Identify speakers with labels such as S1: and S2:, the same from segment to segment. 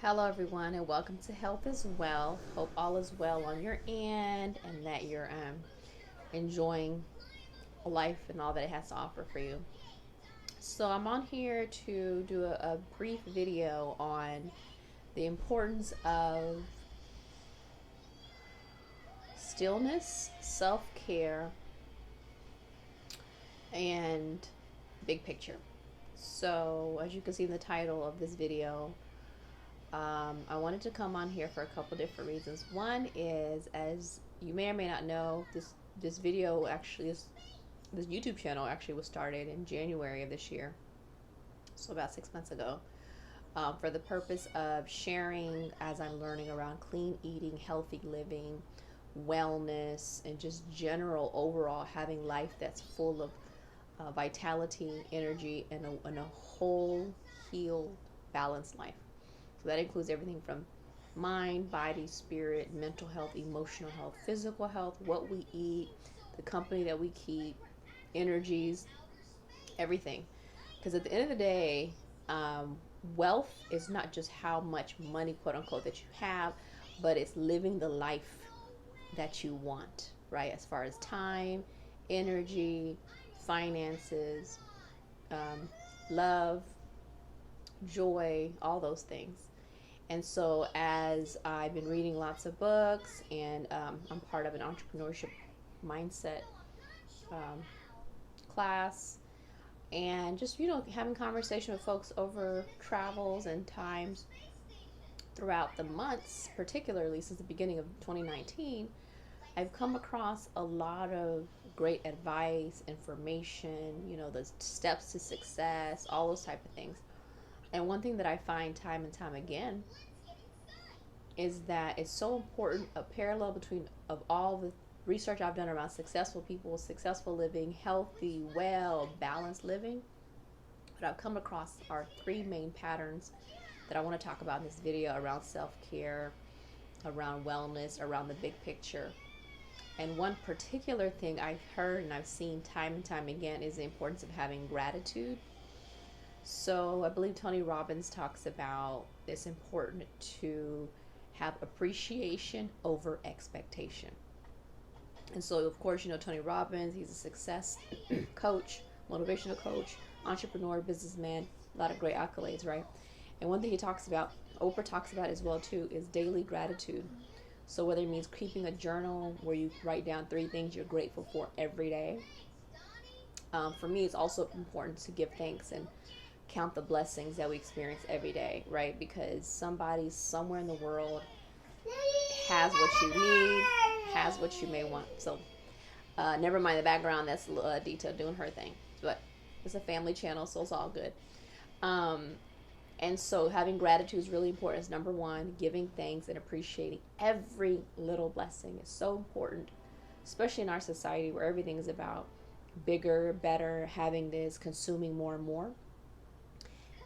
S1: Hello, everyone, and welcome to Health is Well. Hope all is well on your end and that you're enjoying life and all that it has to offer for you. So, I'm on here to do a brief video on the importance of stillness, self care, and big picture. So, as you can see in the title of this video, I wanted to come on here for a couple different reasons. One is, as you may or may not know, this video actually is this YouTube channel actually was started in January of this year, so about 6 months ago, for the purpose of sharing as I'm learning around clean eating, healthy living, wellness, and just general overall having life that's full of vitality, energy, and a whole, healed, balanced life. So that includes everything from mind, body, spirit, mental health, emotional health, physical health, what we eat, the company that we keep, energies, everything. Because at the end of the day, wealth is not just how much money, quote unquote, that you have, but it's living the life that you want, right? As far as time, energy, finances, love, joy, all those things. And so, as I've been reading lots of books, and I'm part of an entrepreneurship mindset class, and just having conversation with folks over travels and times throughout the months, particularly since the beginning of 2019, I've come across a lot of great advice, information, the steps to success, all those type of things. And one thing that I find time and time again is that it's so important, a parallel between of all the research I've done around successful people, successful living, healthy, well, balanced living. What I've come across are three main patterns that I want to talk about in this video around self-care, around wellness, around the big picture. And one particular thing I've heard and I've seen time and time again is the importance of having gratitude. So I believe Tony Robbins talks about it's important to have appreciation over expectation. And so, of course, Tony Robbins, he's a success coach, motivational coach, entrepreneur, businessman, a lot of great accolades, right? And one thing he talks about, Oprah talks about as well too, is daily gratitude. So whether it means keeping a journal where you write down 3 things you're grateful for every day. For me, it's also important to give thanks and count the blessings that we experience every day, right? Because somebody somewhere in the world has what you need, has what you may want. So never mind the background, that's Dita doing her thing, but it's a family channel, so it's all good. And so having gratitude is really important. It's number one. Giving thanks and appreciating every little blessing is so important, especially in our society where everything is about bigger, better, having this, consuming more and more.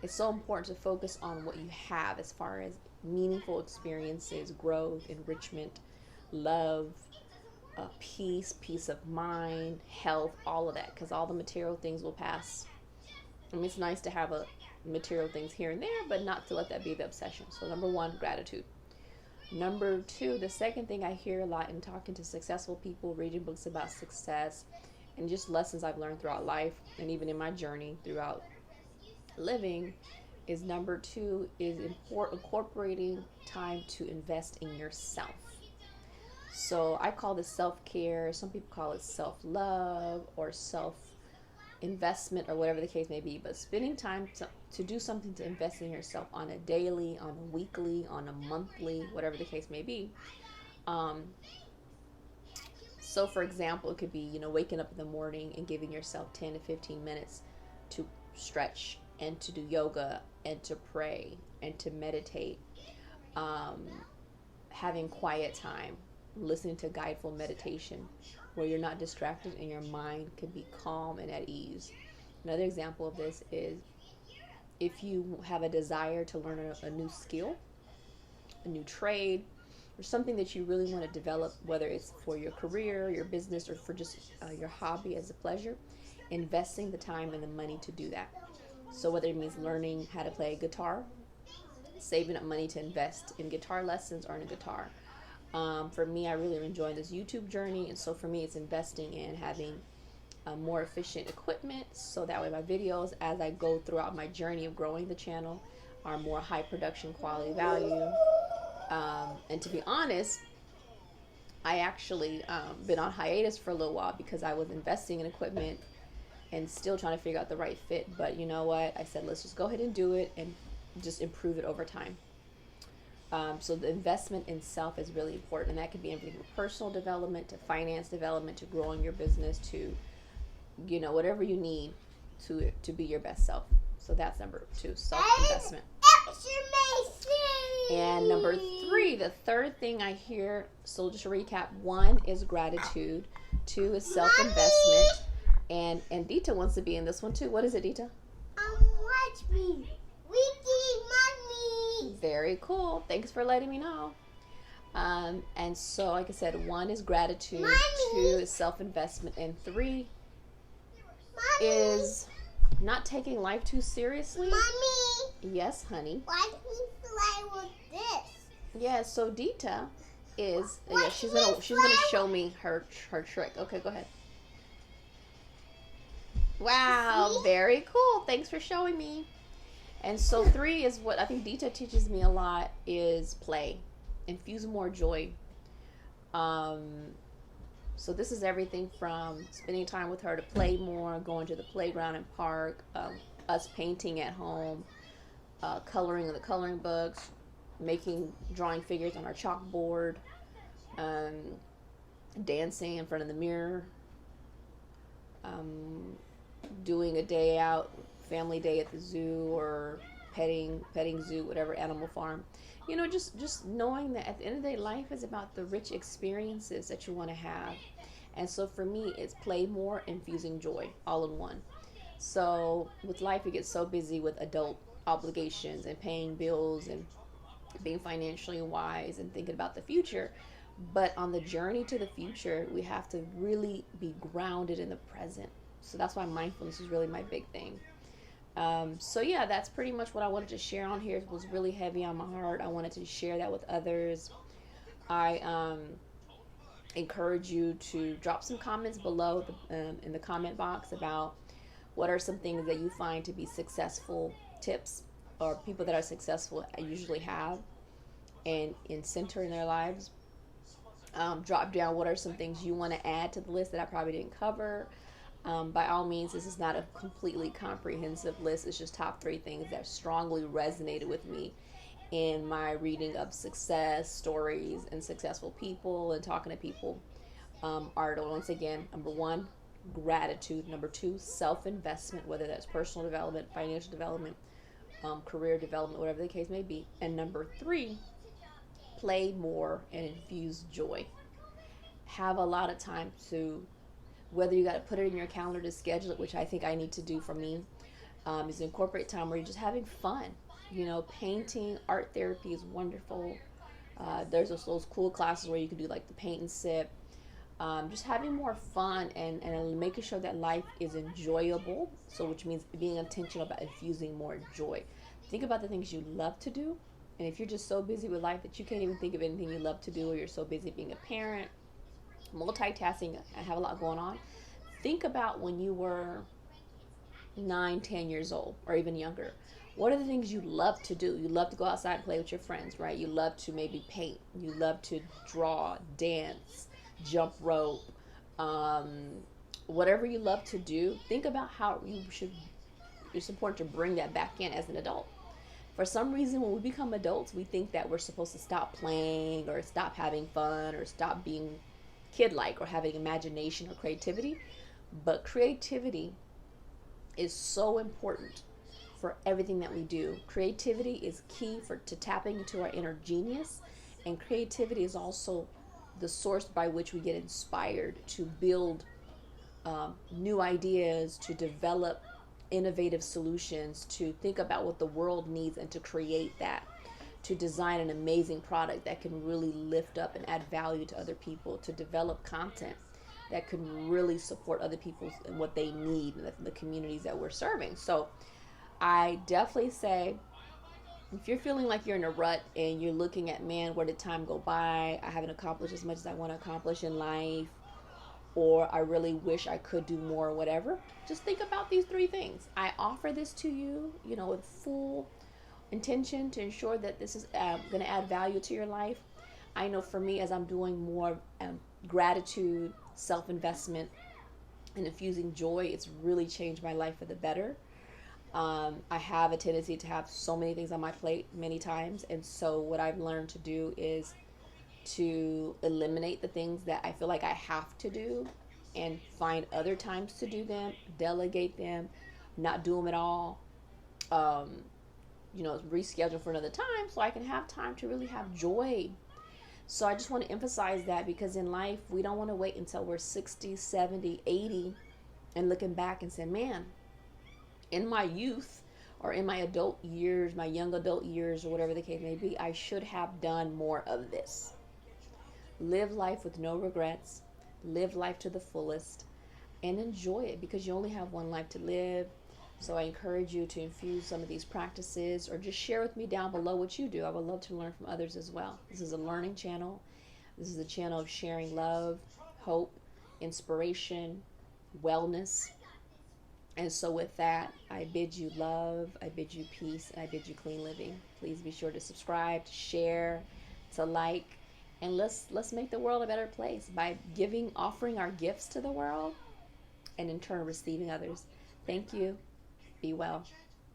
S1: It's so important to focus on what you have as far as meaningful experiences, growth, enrichment, love, peace of mind, health, all of that, because all the material things will pass. I mean, it's nice to have material things here and there, but not to let that be the obsession. So number one, gratitude. Number two, the second thing I hear a lot in talking to successful people, reading books about success, and just lessons I've learned throughout life, and even in my journey throughout living, is number two is incorporating time to invest in yourself. So I call this self-care. Some people call it self-love or self-investment or whatever the case may be. But spending time to do something to invest in yourself on a daily, on a weekly, on a monthly, whatever the case may be. So for example, it could be, waking up in the morning and giving yourself 10 to 15 minutes to stretch and to do yoga and to pray and to meditate, having quiet time, listening to guideful meditation where you're not distracted and your mind can be calm and at ease. Another example of this is if you have a desire to learn a new skill, a new trade, or something that you really want to develop, whether it's for your career, your business, or for just your hobby as a pleasure, investing the time and the money to do that. So whether it means learning how to play guitar, saving up money to invest in guitar lessons or in a guitar. For me, I really am enjoying this YouTube journey, and so for me, it's investing in having more efficient equipment, so that way my videos, as I go throughout my journey of growing the channel, are more high production quality value. And to be honest, I actually been on hiatus for a little while because I was investing in equipment and still trying to figure out the right fit. But you know what? I said, let's just go ahead and do it and just improve it over time. So the investment in self is really important, and that could be everything from personal development to finance development to growing your business to, whatever you need to be your best self. So that's number 2, self-investment. And number 3, the third thing I hear, so just to recap, 1 is gratitude, 2 is self-investment, and Dita wants to be in this one too. What is it, Dita?
S2: Watch me. Mommy.
S1: Very cool. Thanks for letting me know. And so, like I said, 1 is gratitude,
S2: Mommy.
S1: 2 is self-investment, and 3 is not taking life too seriously.
S2: Mommy.
S1: Yes, honey.
S2: Watch me play with this.
S1: Yeah, so Dita is she's gonna show me her trick. Okay, go ahead. Wow, very cool. Thanks for showing me. And so 3 is what I think Dita teaches me a lot, is play. Infuse more joy. So this is everything from spending time with her to play more, going to the playground and park, us painting at home, coloring in the coloring books, drawing figures on our chalkboard, dancing in front of the mirror, doing a day out, family day at the zoo, or petting zoo, whatever, animal farm. Just knowing that at the end of the day, life is about the rich experiences that you want to have. And so for me, it's play more, infusing joy, all in one. So with life, we get so busy with adult obligations and paying bills and being financially wise and thinking about the future. But on the journey to the future, we have to really be grounded in the present. So that's why mindfulness is really my big thing. So yeah, that's pretty much what I wanted to share on here. It was really heavy on my heart. I wanted to share that with others. I encourage you to drop some comments below in the comment box about what are some things that you find to be successful tips, or people that are successful usually have and in center in their lives. Drop down what are some things you want to add to the list that I probably didn't cover. By all means, this is not a completely comprehensive list. It's just top 3 things that strongly resonated with me in my reading of success stories and successful people and talking to people. Once again, number 1, gratitude. Number 2, self-investment, whether that's personal development, financial development, career development, whatever the case may be. And number 3, play more and infuse joy. Have a lot of time to, whether you got to put it in your calendar to schedule it, which I think I need to do for me, is incorporate time where you're just having fun. Painting, art therapy is wonderful. There's those cool classes where you can do like the paint and sip. Just having more fun and making sure that life is enjoyable. So which means being intentional about infusing more joy. Think about the things you love to do. And if you're just so busy with life that you can't even think of anything you love to do, or you're so busy being a parent, multitasking, I have a lot going on. Think about when you were 9, 10 years old, or even younger. What are the things you love to do? You love to go outside and play with your friends, right? You love to maybe paint. You love to draw, dance, jump rope, whatever you love to do. Think about how it's important to bring that back in as an adult. For some reason, when we become adults, we think that we're supposed to stop playing or stop having fun or stop being kid-like or having imagination or creativity. But creativity is so important for everything that we do. Creativity is key to tapping into our inner genius, and creativity is also the source by which we get inspired to build new ideas, to develop innovative solutions, to think about what the world needs and to create that, to design an amazing product that can really lift up and add value to other people, to develop content that can really support other people and what they need in the communities that we're serving. So I definitely say If you're feeling like you're in a rut and you're looking at, man, where did time go by? I haven't accomplished as much as I want to accomplish in life, or I really wish I could do more, whatever. Just think about these three things. I offer this to you, with full intention to ensure that this is going to add value to your life. I know for me, as I'm doing more gratitude, self investment, and infusing joy, it's really changed my life for the better. I have a tendency to have so many things on my plate many times. And so, what I've learned to do is to eliminate the things that I feel like I have to do and find other times to do them, delegate them, not do them at all. Reschedule for another time so I can have time to really have joy. So I just want to emphasize that, because in life, we don't want to wait until we're 60, 70, 80 and looking back and saying, man, in my youth or in my adult years, my young adult years, or whatever the case may be, I should have done more of this. Live life with no regrets. Live life to the fullest and enjoy it, because you only have one life to live. So I encourage you to infuse some of these practices, or just share with me down below what you do. I would love to learn from others as well. This is a learning channel. This is a channel of sharing love, hope, inspiration, wellness. And so with that, I bid you love, I bid you peace, and I bid you clean living. Please be sure to subscribe, to share, to like, and let's make the world a better place by offering our gifts to the world, and in turn receiving others. Thank you. Be well.